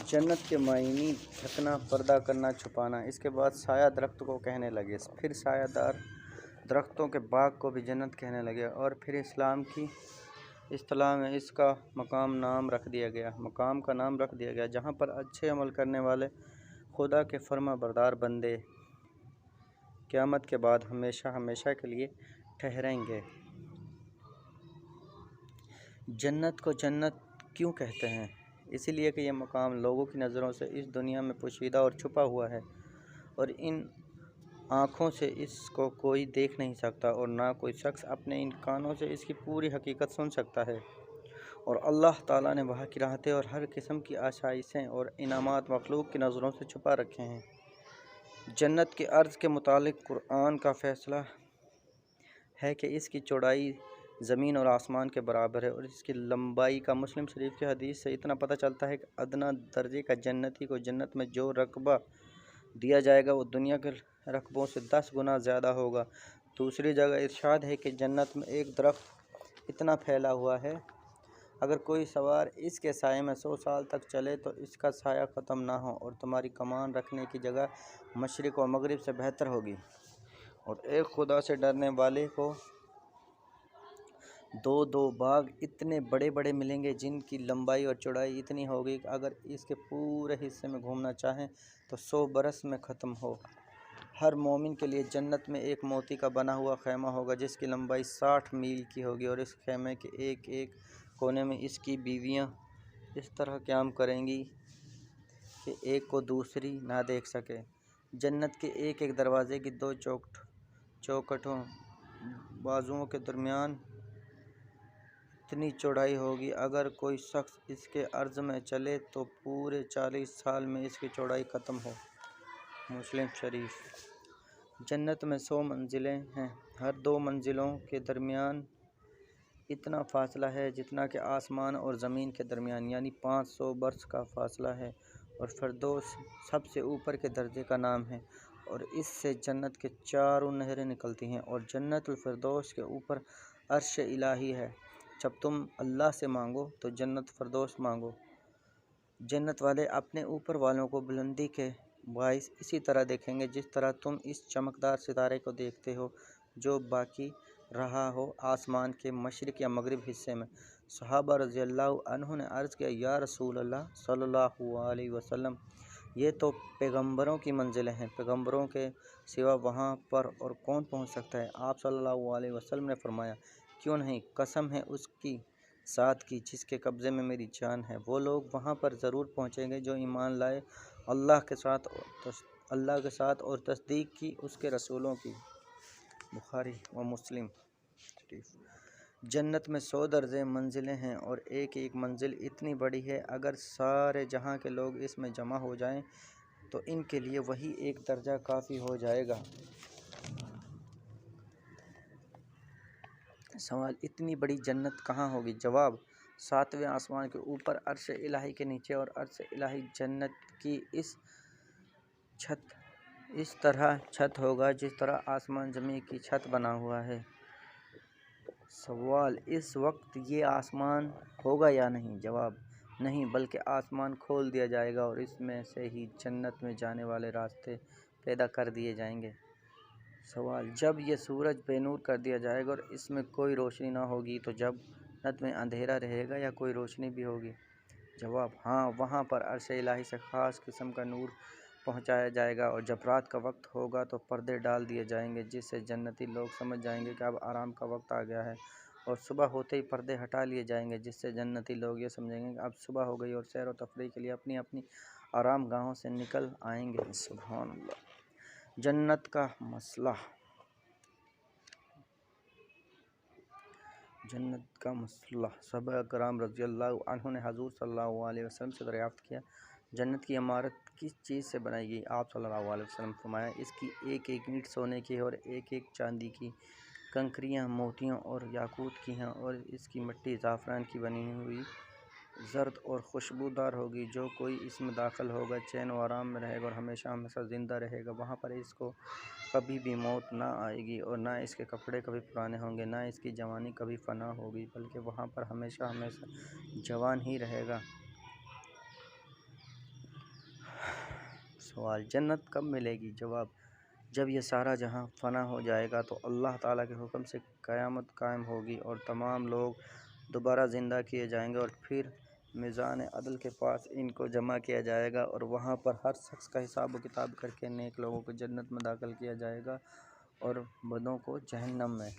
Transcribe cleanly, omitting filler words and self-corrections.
جنت کے معنی ڈھکنا، پردہ کرنا، چھپانا۔ اس کے بعد سایہ درخت کو کہنے لگے، پھر سایہ دار درختوں کے باغ کو بھی جنت کہنے لگے، اور پھر اسلام کی اصطلاح میں اس کا مقام کا نام رکھ دیا گیا جہاں پر اچھے عمل کرنے والے خدا کے فرما بردار بندے قیامت کے بعد ہمیشہ ہمیشہ کے لیے ٹھہریں گے۔ جنت کو جنت کیوں کہتے ہیں؟ اسی لیے کہ یہ مقام لوگوں کی نظروں سے اس دنیا میں پوشیدہ اور چھپا ہوا ہے، اور ان آنکھوں سے اس کو کوئی دیکھ نہیں سکتا، اور نہ کوئی شخص اپنے ان کانوں سے اس کی پوری حقیقت سن سکتا ہے۔ اور اللہ تعالیٰ نے وہاں کی راحتیں اور ہر قسم کی آسائشیں اور انعامات مخلوق کی نظروں سے چھپا رکھے ہیں۔ جنت کے عرض کے متعلق قرآن کا فیصلہ ہے کہ اس کی چوڑائی زمین اور آسمان کے برابر ہے، اور اس کی لمبائی کا مسلم شریف کی حدیث سے اتنا پتہ چلتا ہے کہ ادنیٰ درجے کا جنتی کو جنت میں جو رقبہ دیا جائے گا وہ دنیا کے رقبوں سے 10 گنا زیادہ ہوگا۔ دوسری جگہ ارشاد ہے کہ جنت میں ایک درخت اتنا پھیلا ہوا ہے، اگر کوئی سوار اس کے سائے میں 100 سال تک چلے تو اس کا سایہ ختم نہ ہو، اور تمہاری کمان رکھنے کی جگہ مشرق و مغرب سے بہتر ہوگی۔ اور ایک خدا سے ڈرنے والے کو دو باغ اتنے بڑے بڑے ملیں گے جن کی لمبائی اور چوڑائی اتنی ہوگی کہ اگر اس کے پورے حصے میں گھومنا چاہیں تو 100 برس میں ختم ہو۔ ہر مومن کے لیے جنت میں ایک موتی کا بنا ہوا خیمہ ہوگا جس کی لمبائی 60 میل کی ہوگی، اور اس خیمے کے ایک ایک کونے میں اس کی بیویاں اس طرح قیام کریں گی کہ ایک کو دوسری نہ دیکھ سکے۔ جنت کے ایک ایک دروازے کی 2 چوکھٹوں بازوؤں کے درمیان اتنی چوڑائی ہوگی، اگر کوئی شخص اس کے عرض میں چلے تو پورے 40 سال میں اس کی چوڑائی ختم ہو۔ مسلم شریف۔ جنت میں 100 منزلیں ہیں، ہر 2 منزلوں کے درمیان اتنا فاصلہ ہے جتنا کہ آسمان اور زمین کے درمیان، یعنی 500 برس کا فاصلہ ہے، اور فردوس سب سے اوپر کے درجے کا نام ہے، اور اس سے جنت کے 4 نہریں نکلتی ہیں، اور جنت الفردوس کے اوپر عرش الہی ہے۔ جب تم اللہ سے مانگو تو جنت فردوس مانگو۔ جنت والے اپنے اوپر والوں کو بلندی کے باعث اسی طرح دیکھیں گے جس طرح تم اس چمکدار ستارے کو دیکھتے ہو جو باقی رہا ہو آسمان کے مشرق یا مغرب حصے میں۔ صحابہ رضی اللہ عنہ نے عرض کیا، یا رسول اللہ صلی اللہ علیہ وسلم، یہ تو پیغمبروں کی منزلیں ہیں، پیغمبروں کے سوا وہاں پر اور کون پہنچ سکتا ہے؟ آپ صلی اللہ علیہ وسلم نے فرمایا، کیوں نہیں، قسم ہے اس کی ذات کی جس کے قبضے میں میری جان ہے، وہ لوگ وہاں پر ضرور پہنچیں گے جو ایمان لائے اللہ کے ساتھ اور تصدیق کی اس کے رسولوں کی۔ بخاری و مسلم شریف۔ جنت میں 100 درجے منزلیں ہیں، اور ایک ایک منزل اتنی بڑی ہے اگر سارے جہاں کے لوگ اس میں جمع ہو جائیں تو ان کے لیے وہی ایک درجہ کافی ہو جائے گا۔ سوال، اتنی بڑی جنت کہاں ہوگی؟ جواب، 7ویں آسمان کے اوپر عرش الہی کے نیچے، اور عرش الہی جنت کی اس طرح چھت ہوگا جس طرح آسمان زمین کی چھت بنا ہوا ہے۔ سوال، اس وقت یہ آسمان ہوگا یا نہیں؟ جواب، نہیں، بلکہ آسمان کھول دیا جائے گا اور اس میں سے ہی جنت میں جانے والے راستے پیدا کر دیے جائیں گے۔ سوال، جب یہ سورج بے نور کر دیا جائے گا اور اس میں کوئی روشنی نہ ہوگی تو جنت میں اندھیرا رہے گا یا کوئی روشنی بھی ہوگی؟ جواب، ہاں، وہاں پر عرش الہی سے خاص قسم کا نور پہنچایا جائے گا، اور جب رات کا وقت ہوگا تو پردے ڈال دیے جائیں گے جس سے جنتی لوگ سمجھ جائیں گے کہ اب آرام کا وقت آ گیا ہے، اور صبح ہوتے ہی پردے ہٹا لیے جائیں گے جس سے جنتی لوگ یہ سمجھیں گے کہ اب صبح ہو گئی، اور سیر و تفریح کے لیے اپنی اپنی آرام گاہوں سے نکل آئیں گے۔ سبحان اللہ۔ جنت کا مسئلہ۔ صحابہ کرام رضی اللہ عنہ نے حضور صلی اللہ علیہ وسلم سے دریافت کیا، جنت کی عمارت کس چیز سے بنائی گئی؟ آپ صلی اللہ علیہ وسلم نے فرمایا، اس کی ایک ایک اینٹ سونے کی ہے، اور ایک ایک چاندی کی، کنکریاں موتیوں اور یاقوت کی ہیں، اور اس کی مٹی زعفران کی بنی ہوئی زرد اور خوشبودار ہوگی۔ جو کوئی اس میں داخل ہوگا چین و آرام میں رہے گا اور ہمیشہ ہمیشہ زندہ رہے گا۔ وہاں پر اس کو کبھی بھی موت نہ آئے گی، اور نہ اس کے کپڑے کبھی پرانے ہوں گے، نہ اس کی جوانی کبھی فنا ہوگی، بلکہ وہاں پر ہمیشہ ہمیشہ جوان ہی رہے گا۔ سوال جنت کب ملے گی؟ جواب جب یہ سارا جہاں فنا ہو جائے گا تو اللہ تعالیٰ کے حکم سے قیامت قائم ہوگی اور تمام لوگ دوبارہ زندہ کیے جائیں گے اور پھر میزان عدل کے پاس ان کو جمع کیا جائے گا اور وہاں پر ہر شخص کا حساب و کتاب کر کے نیک لوگوں کو جنت میں داخل کیا جائے گا اور بدوں کو جہنم میں۔